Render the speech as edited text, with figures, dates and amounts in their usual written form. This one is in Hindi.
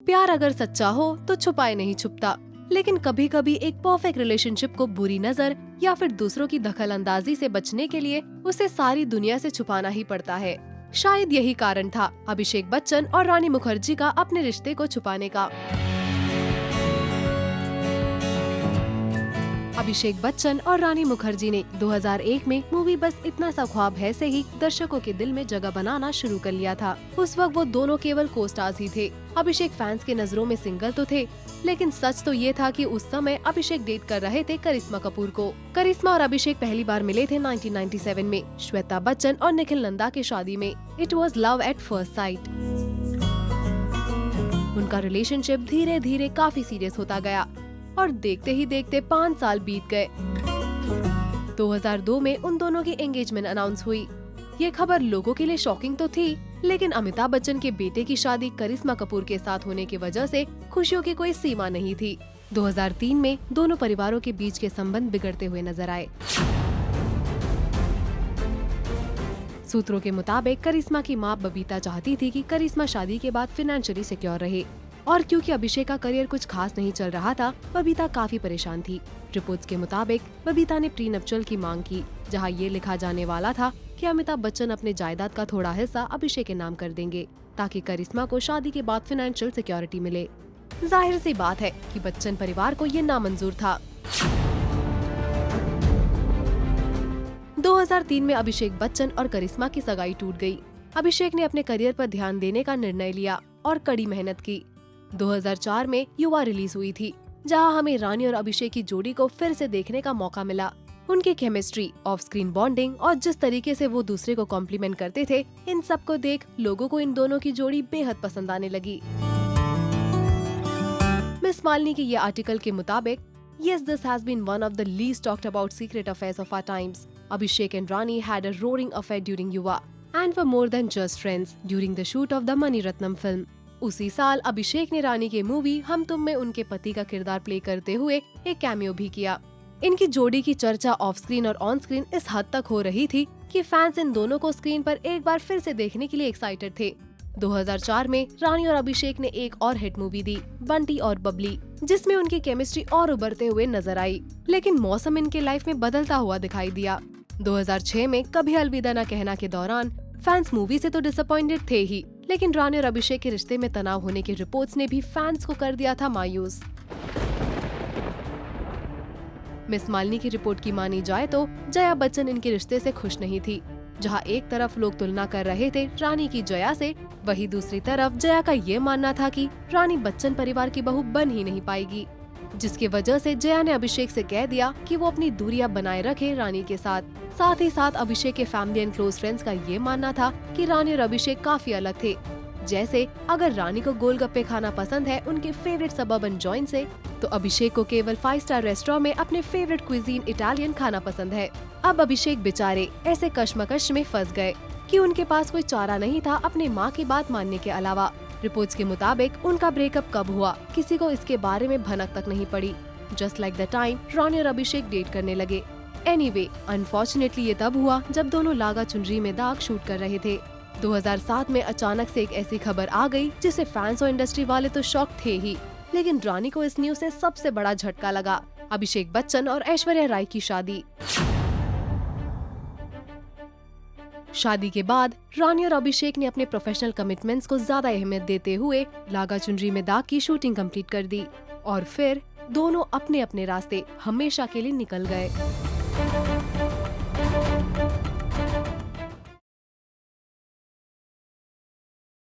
प्यार अगर सच्चा हो तो छुपाए नहीं छुपता, लेकिन कभी कभी एक परफेक्ट रिलेशनशिप को बुरी नजर या फिर दूसरों की दखल अंदाजी से बचने के लिए उसे सारी दुनिया से छुपाना ही पड़ता है। शायद यही कारण था अभिषेक बच्चन और रानी मुखर्जी का अपने रिश्ते को छुपाने का। अभिषेक बच्चन और रानी मुखर्जी ने 2001 में मूवी बस इतना सा ख्वाब है से ही दर्शकों के दिल में जगह बनाना शुरू कर लिया था। उस वक्त वो दोनों केवल को स्टार्स ही थे। अभिषेक फैंस के नजरों में सिंगल तो थे, लेकिन सच तो ये था कि उस समय अभिषेक डेट कर रहे थे करिश्मा कपूर को। करिश्मा और अभिषेक पहली बार मिले थे 1997 में श्वेता बच्चन और निखिल नंदा की शादी में। It was love at first sight. उनका रिलेशनशिप धीरे धीरे काफी सीरियस होता गया और देखते ही देखते 5 साल बीत गए। 2002 में उन दोनों की एंगेजमेंट अनाउंस हुई। ये खबर लोगों के लिए शॉकिंग तो थी, लेकिन अमिताभ बच्चन के बेटे की शादी करिश्मा कपूर के साथ होने की वजह से खुशियों की कोई सीमा नहीं थी। 2003 में दोनों परिवारों के बीच के संबंध बिगड़ते हुए नजर आए। सूत्रों के मुताबिक करिश्मा की मां बबीता चाहती थी कि करिश्मा शादी के बाद फाइनेंशियली सिक्योर रहे, और क्योंकि अभिषेक का करियर कुछ खास नहीं चल रहा था, बबीता काफी परेशान थी। रिपोर्ट्स के मुताबिक बबीता ने प्रीनप्चुअल की मांग की, जहां ये लिखा जाने वाला था कि अमिताभ बच्चन अपने जायदाद का थोड़ा हिस्सा अभिषेक के नाम कर देंगे, ताकि करिश्मा को शादी के बाद फाइनेंशियल सिक्योरिटी मिले। जाहिर सी बात है कि बच्चन परिवार को ये नामंजूर था। 2003 में अभिषेक बच्चन और करिश्मा की सगाई टूट गई। अभिषेक ने अपने करियर पर ध्यान देने का निर्णय लिया और कड़ी मेहनत की। 2004 में युवा रिलीज हुई थी, जहां हमें रानी और अभिषेक की जोड़ी को फिर से देखने का मौका मिला। उनकी केमिस्ट्री, ऑफ स्क्रीन बॉन्डिंग और जिस तरीके से वो दूसरे को कॉम्प्लीमेंट करते थे, इन सब को देख लोगों को इन दोनों की जोड़ी बेहद पसंद आने लगी। मिस मालिनी के ये आर्टिकल के मुताबिक, Yes, this has been one of the least talked about secret affairs of our times. Abhishek and Rani had a roaring affair during Yuva and were more than just friends during the shoot of the Mani Ratnam film. उसी साल अभिषेक ने रानी के मूवी हम तुम में उनके पति का किरदार प्ले करते हुए एक कैमियो भी किया। इनकी जोड़ी की चर्चा ऑफ स्क्रीन और ऑन स्क्रीन इस हद तक हो रही थी कि फैंस इन दोनों को स्क्रीन पर एक बार फिर से देखने के लिए एक्साइटेड थे। 2004 में रानी और अभिषेक ने एक और हिट मूवी दी, बंटी और बबली, जिसमें उनकी केमिस्ट्री और उभरते हुए नजर आई। लेकिन मौसम इनके लाइफ में बदलता हुआ दिखाई दिया। 2006 में कभी अलविदा न कहना के दौरान फैंस मूवी से तो डिसअपॉइंटेड थे ही, लेकिन रानी और अभिषेक के रिश्ते में तनाव होने की रिपोर्ट्स ने भी फैंस को कर दिया था मायूस। मिस मालिनी की रिपोर्ट की मानी जाए तो जया बच्चन इनके रिश्ते से खुश नहीं थी। जहां एक तरफ लोग तुलना कर रहे थे रानी की जया से, वहीं दूसरी तरफ जया का ये मानना था कि रानी बच्चन परिवार की बहू बन ही नहीं पाएगी, जिसकी वजह से जया ने अभिषेक से कह दिया कि वो अपनी दूरियां बनाए रखे रानी के साथ। साथ ही साथ अभिषेक के फैमिली एंड क्लोज फ्रेंड्स का ये मानना था कि रानी और अभिषेक काफी अलग थे। जैसे अगर रानी को गोलगप्पे खाना पसंद है उनके फेवरेट सबर्बन जॉइंट से, तो अभिषेक को केवल 5 स्टार रेस्टोरेंट में अपने फेवरेट क्विजीन इटालियन खाना पसंद है। अब अभिषेक बेचारे ऐसे कश्मकश में फंस गए कि उनके पास कोई चारा नहीं था अपने माँ की बात मानने के अलावा। रिपोर्ट्स के मुताबिक उनका ब्रेकअप कब हुआ किसी को इसके बारे में भनक तक नहीं पड़ी। जस्ट लाइक द टाइम रानी और अभिषेक डेट करने लगे। एनीवे, अनफॉर्चुनेटली ये तब हुआ जब दोनों लागा चुनरी में दाग शूट कर रहे थे। 2007 में अचानक से एक ऐसी खबर आ गई जिसे फैंस और इंडस्ट्री वाले तो शॉक थे ही, लेकिन रानी को इस न्यूज से सबसे बड़ा झटका लगा, अभिषेक बच्चन और ऐश्वर्या राय की शादी। शादी के बाद रानी और अभिषेक ने अपने प्रोफेशनल कमिटमेंट्स को ज्यादा अहमियत देते हुए लागा चुनरी में दाग की शूटिंग कंप्लीट कर दी और फिर दोनों अपने अपने रास्ते हमेशा के लिए निकल गए।